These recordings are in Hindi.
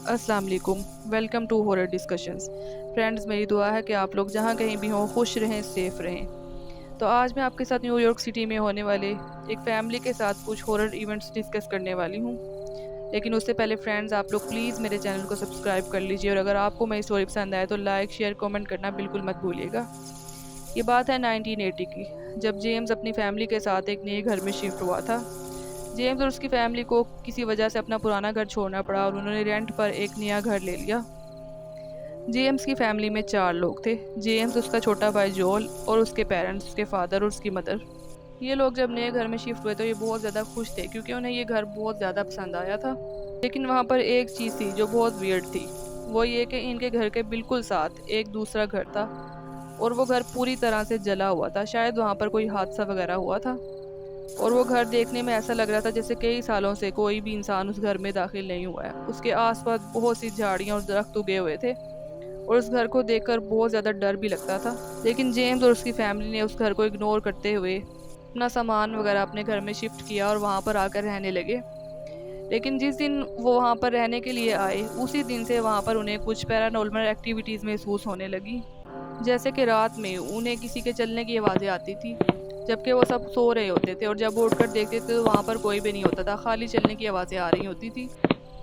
अस्सलाम वालेकुम। Welcome to horror discussions. Friends, मेरी दुआ है कि आप लोग जहाँ कहीं भी हों खुश रहें, सेफ रहें। तो आज मैं आपके साथ न्यूयॉर्क सिटी में होने वाले एक फैमिली के साथ कुछ हॉरर इवेंट्स डिस्कस करने वाली हूँ। लेकिन उससे पहले फ्रेंड्स, आप लोग प्लीज़ मेरे चैनल को सब्सक्राइब कर लीजिए, और अगर आपको मेरी स्टोरी पसंद आए तो लाइक, शेयर, कमेंट करना बिल्कुल मत भूलिएगा। ये बात है 1980 की, जब जेम्स अपनी फैमिली के साथ एक नए घर में शिफ्ट हुआ था। जेम्स और उसकी फैमिली को किसी वजह से अपना पुराना घर छोड़ना पड़ा और उन्होंने रेंट पर एक नया घर ले लिया। जेम्स की फैमिली में 4 लोग थे। जेम्स, उसका छोटा भाई जोल और उसके पेरेंट्स, उसके फादर और उसकी मदर। ये लोग जब नए घर में शिफ्ट हुए तो ये बहुत ज़्यादा खुश थे, क्योंकि उन्हें ये घर बहुत ज़्यादा पसंद आया था। लेकिन वहाँ पर एक चीज़ थी जो बहुत वियर्ड थी। वो ये कि इनके घर के बिल्कुल साथ एक दूसरा घर था, और वो घर पूरी तरह से जला हुआ था। शायद वहाँ पर कोई हादसा वगैरह हुआ था, और वो घर देखने में ऐसा लग रहा था जैसे कई सालों से कोई भी इंसान उस घर में दाखिल नहीं हुआ है। उसके आसपास बहुत सी झाड़ियाँ और दरख्त उगे हुए थे, और उस घर को देखकर बहुत ज़्यादा डर भी लगता था। लेकिन जेम्स और उसकी फैमिली ने उस घर को इग्नोर करते हुए अपना सामान वगैरह अपने घर में शिफ्ट किया और वहाँ पर आकर रहने लगे। लेकिन जिस दिन वो वहाँ पर रहने के लिए आए, उसी दिन से वहाँ पर उन्हें कुछ पैरानॉर्मल एक्टिविटीज़ महसूस होने लगी। जैसे कि रात में उन्हें किसी के चलने की आवाज़ें आती थी, जबकि वो सब सो रहे होते थे, और जब वो उठकर देखते थे तो वहाँ पर कोई भी नहीं होता था, खाली चलने की आवाज़ें आ रही होती थी।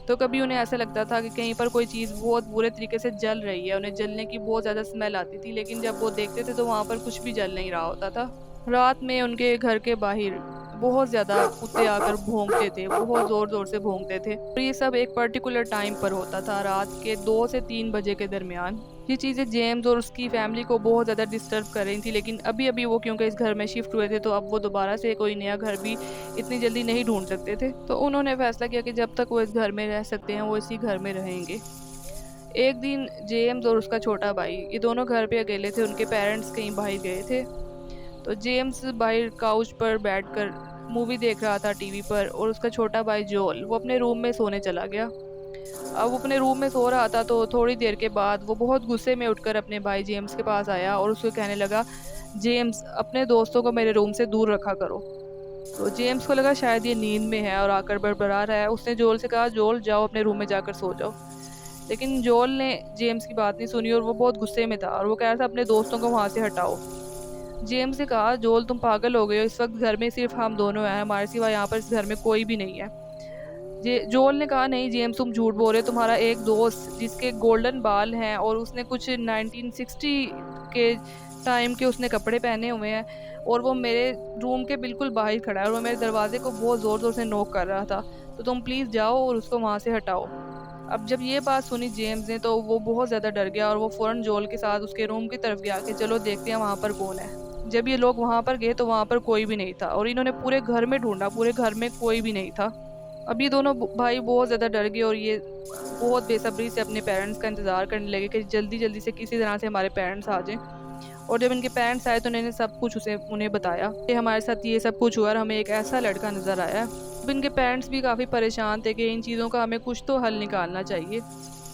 तो कभी उन्हें ऐसा लगता था कि कहीं पर कोई चीज़ बहुत बुरे तरीके से जल रही है। उन्हें जलने की बहुत ज़्यादा स्मेल आती थी, लेकिन जब वो देखते थे तो वहाँ पर कुछ भी जल नहीं रहा होता था। रात में उनके घर के बाहर बहुत ज़्यादा कुत्ते आकर भौंकते थे, बहुत ज़ोर ज़ोर से भौंकते थे, और ये सब एक पर्टिकुलर टाइम पर होता था, रात के 2 से 3 बजे के दरमियान। ये चीज़ें जेम्स और उसकी फैमिली को बहुत ज़्यादा डिस्टर्ब कर रही थी। लेकिन अभी अभी वो क्योंकि इस घर में शिफ्ट हुए थे, तो अब वो दोबारा से कोई नया घर भी इतनी जल्दी नहीं ढूंढ सकते थे। तो उन्होंने फैसला किया कि जब तक वो इस घर में रह सकते हैं वो इसी घर में रहेंगे। एक दिन जेम्स और उसका छोटा भाई, ये दोनों घर पे अकेले थे। उनके पेरेंट्स कहीं बाहर गए थे। तो जेम्स बाहर काउच पर बैठकर मूवी देख रहा था टीवी पर, और उसका छोटा भाई जोल वो अपने रूम में सोने चला गया। अब वो अपने रूम में सो रहा था, तो थोड़ी देर के बाद वो बहुत गुस्से में उठकर अपने भाई जेम्स के पास आया और उसको कहने लगा, जेम्स, अपने दोस्तों को मेरे रूम से दूर रखा करो। तो जेम्स को लगा शायद ये नींद में है और आकर बड़बड़ा रहा है। उसने जोल से कहा, जोल जाओ अपने रूम में जाकर सो जाओ। लेकिन जोल ने जेम्स की बात नहीं सुनी, और वो बहुत गुस्से में था, और वो कह रहा था अपने दोस्तों को वहां से हटाओ। जेम्स ने कहा, जोल तुम पागल हो गए हो, इस वक्त घर में सिर्फ हम दोनों हैं, हमारे सिवा यहाँ पर इस घर में कोई भी नहीं है। जोल ने कहा, नहीं जेम्स, तुम झूठ बोल रहे हो। तुम्हारा एक दोस्त जिसके गोल्डन बाल हैं और उसने कुछ 1960 के टाइम के उसने कपड़े पहने हुए हैं, और वो मेरे रूम के बिल्कुल बाहर खड़ा है, और वो मेरे दरवाजे को बहुत ज़ोर ज़ोर से नॉक कर रहा था। तो तुम प्लीज़ जाओ और उसको वहाँ से हटाओ। अब जब ये बात सुनी जेम्स ने, तो वो बहुत ज़्यादा डर गया, और वो फ़ौरन जोल के साथ उसके रूम की तरफ गया कि चलो देखते हैं वहाँ पर कौन है। जब ये लोग वहाँ पर गए तो वहाँ पर कोई भी नहीं था, और इन्होंने पूरे घर में ढूंढा, पूरे घर में कोई भी नहीं था। अब ये दोनों भाई बहुत ज़्यादा डर गए, और ये बहुत बेसब्री से अपने पेरेंट्स का इंतज़ार करने लगे कि जल्दी जल्दी से किसी तरह से हमारे पेरेंट्स आ जाएं। और जब इनके पेरेंट्स आए तो उन्होंने सब कुछ उन्हें बताया कि हमारे साथ ये सब कुछ हुआ और हमें एक ऐसा लड़का नज़र आया है। अब इनके पेरेंट्स भी काफ़ी परेशान थे कि इन चीज़ों का हमें कुछ तो हल निकालना चाहिए।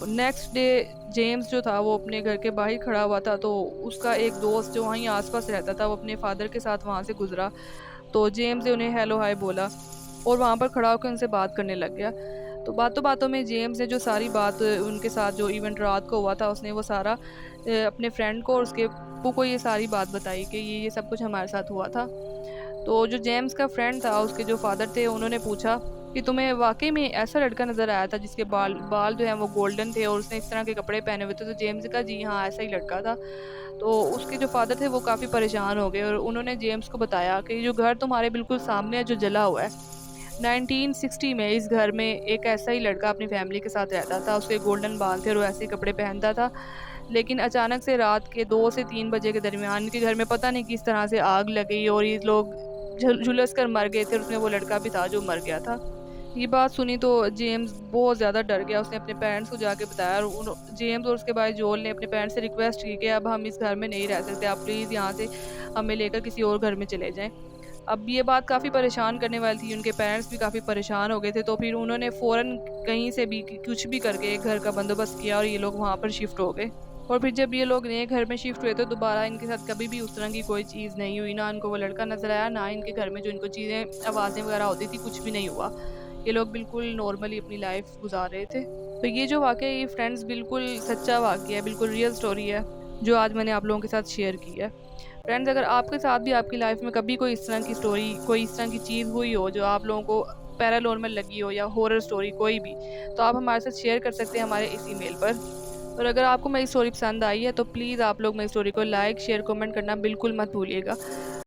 नेक्स्ट डे जेम्स जो था वो अपने घर के बाहर खड़ा हुआ था, तो उसका एक दोस्त जो वहीं आसपास रहता था वो अपने फादर के साथ वहाँ से गुजरा। तो जेम्स ने उन्हें हेलो हाय बोला, और वहाँ पर खड़ा होकर उनसे बात करने लग गया। तो बातों बातों में जेम्स ने जो सारी बात उनके साथ जो इवेंट रात को हुआ था, उसने वो सारा अपने फ्रेंड को और उसके अप्पू को ये सारी बात बताई कि ये सब कुछ हमारे साथ हुआ था। तो जो जेम्स का फ्रेंड था, उसके जो फादर थे, उन्होंने पूछा कि तुम्हें वाकई में ऐसा लड़का नज़र आया था जिसके बाल बाल जो है वो गोल्डन थे और उसने इस तरह के कपड़े पहने हुए थे? तो जेम्स ने कहा, जी हाँ, ऐसा ही लड़का था। तो उसके जो फादर थे वो काफ़ी परेशान हो गए, और उन्होंने जेम्स को बताया कि जो घर तुम्हारे बिल्कुल सामने है, जो जला हुआ है, 1960 में इस घर में एक ऐसा ही लड़का अपनी फैमिली के साथ रहता था। उसके गोल्डन बाल थे और वैसे ही कपड़े पहनता था। लेकिन अचानक से रात के 2 से 3 बजे के दरमियान इनके घर में पता नहीं किस तरह से आग लग गई, और ये लोग झुलस कर मर गए थे, और उसमें वो लड़का भी था जो मर गया था। ये बात सुनी तो जेम्स बहुत ज़्यादा डर गया। उसने अपने पेरेंट्स को जाके बताया, और जेम्स और उसके भाई जोल ने अपने पेरेंट्स से रिक्वेस्ट की कि अब हम इस घर में नहीं रह सकते, आप प्लीज़ यहाँ से हमें लेकर किसी और घर में चले जाएं। अब ये बात काफ़ी परेशान करने वाली थी, उनके पेरेंट्स भी काफ़ी परेशान हो गए थे। तो फिर उन्होंने फ़ौरन कहीं से भी कुछ भी करके एक घर का बंदोबस्त किया, और ये लोग वहाँ पर शिफ्ट हो गए। और फिर जब ये लोग नए घर में शिफ्ट हुए तो दोबारा इनके साथ कभी भी उस तरह की कोई चीज़ नहीं हुई। ना इनको वो लड़का नज़र आया, ना इनके घर में जो इनको चीज़ें आवाज़ें वगैरह होती थी, कुछ भी नहीं हुआ। ये लोग बिल्कुल नॉर्मली अपनी लाइफ गुजार रहे थे। तो ये जो वाक़या है ये फ्रेंड्स बिल्कुल सच्चा वाक़या है, बिल्कुल रियल स्टोरी है, जो आज मैंने आप लोगों के साथ शेयर की है। फ्रेंड्स, अगर आपके साथ भी आपकी लाइफ़ में कभी कोई इस तरह की स्टोरी, कोई इस तरह की चीज़ हुई हो जो आप लोगों को पैरानॉर्मल लगी हो या हॉरर स्टोरी कोई भी, तो आप हमारे साथ शेयर कर सकते हैं हमारे इस ईमेल पर। और अगर आपको मेरी स्टोरी पसंद आई है तो प्लीज़ आप लोग मेरी स्टोरी को लाइक, शेयर, कमेंट करना बिल्कुल मत भूलिएगा।